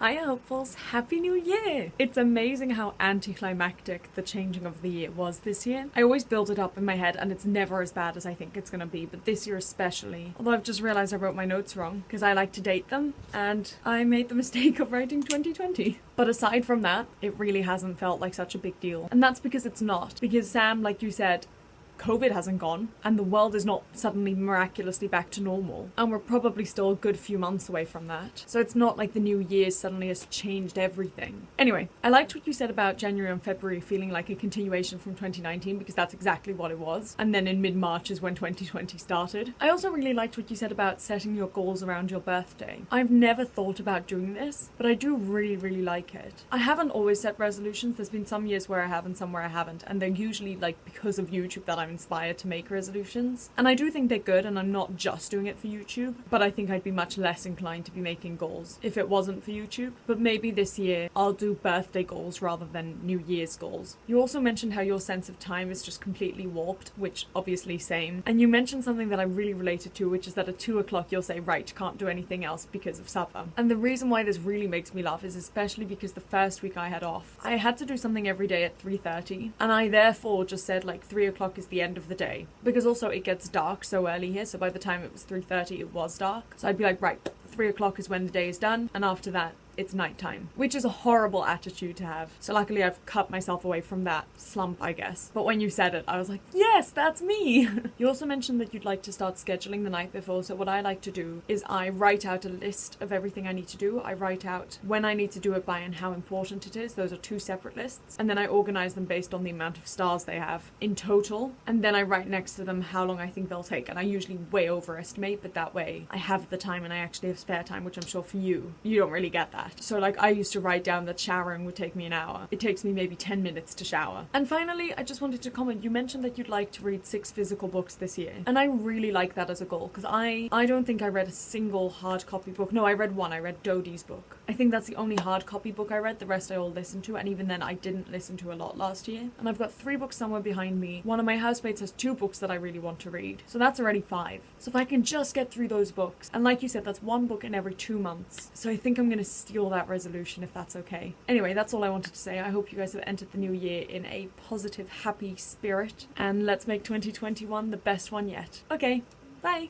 Hiya hopefuls, Happy New Year! It's amazing how anticlimactic the changing of the year was this year. I always build it up in my head and it's never as bad as I think it's gonna be, but this year especially. Although I've just realized I wrote my notes wrong because I like to date them and I made the mistake of writing 2020. But aside from that, it really hasn't felt like such a big deal. And that's because it's not. Because Sam, like you said, COVID hasn't gone and the world is not suddenly miraculously back to normal, and we're probably still a good few months away from that. So it's not like the new year suddenly has changed everything. Anyway, I liked what you said about January and February feeling like a continuation from 2019 because that's exactly what it was, and then in mid-March is when 2020 started. I also really liked what you said about setting your goals around your birthday. I've never thought about doing this, but I do really like it. I haven't always set resolutions. There's been some years where I have and some where I haven't, and they're usually like because of YouTube that I'm inspired to make resolutions. And I do think they're good, and I'm not just doing it for YouTube, but I think I'd be much less inclined to be making goals if it wasn't for YouTube. But maybe this year I'll do birthday goals rather than New Year's goals. You also mentioned how your sense of time is just completely warped, which obviously same. And you mentioned something that I really related to, which is that at 2 o'clock you'll say, right, can't do anything else because of supper. And the reason why this really makes me laugh is especially because the first week I had off, I had to do something every day at 3:30, and I therefore just said like 3 o'clock is the end of the day, because also it gets dark so early here, so by the time it was 3:30 it was dark, so I'd be like, right, 3 o'clock is when the day is done, and after that it's nighttime, which is a horrible attitude to have. So luckily I've cut myself away from that slump, I guess. But when you said it, I was like, yes, that's me. You also mentioned that you'd like to start scheduling the night before. So what I like to do is I write out a list of everything I need to do. I write out when I need to do it by and how important it is. Those are 2 separate lists. And then I organize them based on the amount of stars they have in total. And then I write next to them how long I think they'll take. And I usually way overestimate, but that way I have the time and I actually have spare time, which I'm sure for you don't really get that. So like I used to write down that showering would take me an hour. It takes me maybe 10 minutes to shower. And finally, I just wanted to comment, you mentioned that you'd like to read 6 physical books this year. And I really like that as a goal, because I don't think I read a single hard copy book. No, I read one. I read Dodie's book. I think that's the only hard copy book I read. The rest I all listened to, and even then I didn't listen to a lot last year. And I've got 3 books somewhere behind me. One of my housemates has 2 books that I really want to read. So that's already 5. So if I can just get through those books, and like you said, that's 1 book in every 2 months. So I think I'm gonna steal that resolution, if that's okay. Anyway, that's all I wanted to say. I hope you guys have entered the new year in a positive, happy spirit, and let's make 2021 the best one yet. Okay, bye!